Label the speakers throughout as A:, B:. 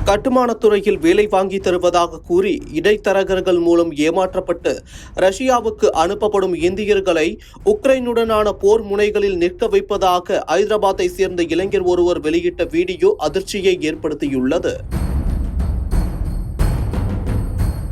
A: கட்டுமானத் துறையில் வேலை வாங்கி தருவதாக கூறி இடைத்தரகர்கள் மூலம் ஏமாற்றப்பட்டு ரஷ்யாவுக்கு அனுப்பப்படும் இந்தியர்களை உக்ரைனுடனான போர் முனைகளில் நிற்க வைப்பதாக ஐதராபாத்தை சேர்ந்த இளைஞர் ஒருவர் வெளியிட்ட வீடியோ அதிர்ச்சியை ஏற்படுத்தியுள்ளது.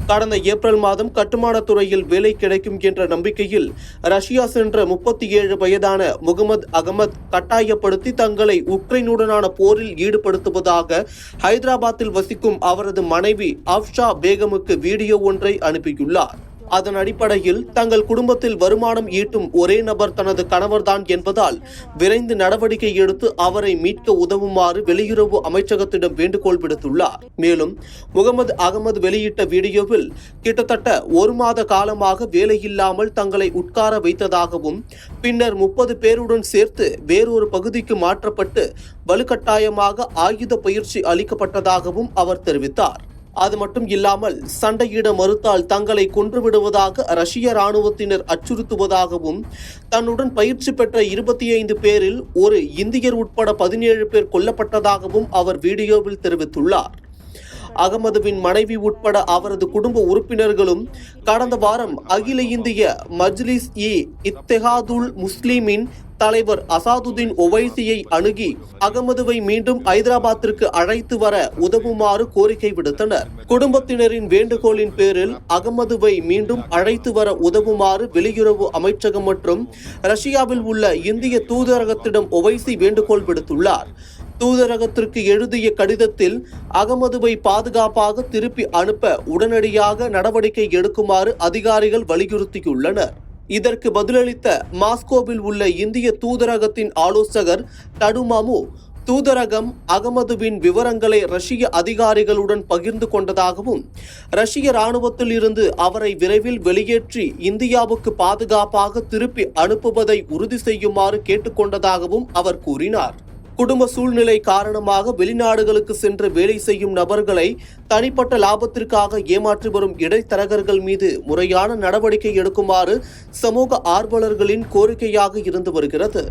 A: கடந்த ஏப்ரல் மாதம் கட்டுமானத் துறையில் வேலை கிடைக்கும் என்ற நம்பிக்கையில் ரஷ்யா சென்ற 37 வயதான முகமது அகமது கட்டாயப்படுத்தி தங்களை உக்ரைனுடனான போரில் ஈடுபடுத்துவதாக ஹைதராபாத்தில் வசிக்கும் அவரது மனைவி அஃப்ஷா பேகமுக்கு வீடியோ ஒன்றை அனுப்பியுள்ளார். அதன் அடிப்படையில் தங்கள் குடும்பத்தில் வருமானம் ஈட்டும் ஒரே நபர் தனது கணவர்தான் என்பதால் விரைந்து நடவடிக்கை எடுத்து அவரை மீட்க உதவுமாறு வெளியுறவு அமைச்சகத்திடம் வேண்டுகோள் விடுத்துள்ளார். மேலும் முகமது அகமது வெளியிட்ட வீடியோவில் கிட்டத்தட்ட 1 மாத காலமாக வேலையில்லாமல் தங்களை உட்கார வைத்ததாகவும் பின்னர் 30 பேருடன் சேர்த்து வேறொரு பகுதிக்கு மாற்றப்பட்டு வலுக்கட்டாயமாக ஆயுத பயிற்சி அளிக்கப்பட்டதாகவும் அவர் தெரிவித்தார். அது மட்டும் இல்லாமல் சண்டையிட மறுத்தால் தங்களை கொன்றுவிடுவதாக ரஷ்ய ராணுவத்தினர் அச்சுறுத்துவதாகவும் தன்னுடன் பயிற்சி பெற்ற 25 பேரில் ஒரு இந்தியர் உட்பட 17 பேர் கொல்லப்பட்டதாகவும் அவர் வீடியோவில் தெரிவித்துள்ளார். அகமதுவின் மனைவி உட்பட அவரது குடும்ப உறுப்பினர்களும் கடந்த வாரம் அகில இந்திய மஜ்லிஸ்-இ-இத்தெஹாதுல் முஸ்லிமின் தலைவர் அசாதுதீன் ஒவைசியை அணுகி அகமதுவை மீண்டும் ஐதராபாத்திற்கு அழைத்து வர உதவுமாறு கோரிக்கை விடுத்தனர். குடும்பத்தினரின் வேண்டுகோளின் பேரில் அகமதுவை மீண்டும் அழைத்து வர உதவுமாறு வெளியுறவு அமைச்சகம் மற்றும் ரஷ்யாவில் உள்ள இந்திய தூதரகத்திடம் ஒவைசி வேண்டுகோள் விடுத்துள்ளார். தூதரகத்திற்கு எழுதிய கடிதத்தில் அகமதுவை பாதுகாப்பாக திருப்பி அனுப்ப உடனடியாக நடவடிக்கை எடுக்குமாறு அதிகாரிகள் வலியுறுத்தியுள்ளனர். இதற்கு பதிலளித்த மாஸ்கோவில் உள்ள இந்திய தூதரகத்தின் ஆலோசகர் டடுமாமு, தூதரகம் அகமதுவின் விவரங்களை ரஷ்ய அதிகாரிகளுடன் பகிர்ந்து கொண்டதாகவும் ரஷ்ய இராணுவத்தில் இருந்து அவரை விரைவில் வெளியேற்றி இந்தியாவுக்கு பாதுகாப்பாக திருப்பி அனுப்புவதை உறுதி செய்யுமாறு கேட்டுக்கொண்டதாகவும் அவர் கூறினார். குடும்ப சூழ்நிலை காரணமாக வெளிநாடுகளுக்கு சென்று வேலை செய்யும் நபர்களை தனிப்பட்ட லாபத்திற்காக ஏமாற்றி வரும் இடைத்தரகர்கள் மீது முறையான நடவடிக்கை எடுக்குமாறு சமூக ஆர்வலர்களின் கோரிக்கையாக இருந்து வருகிறது.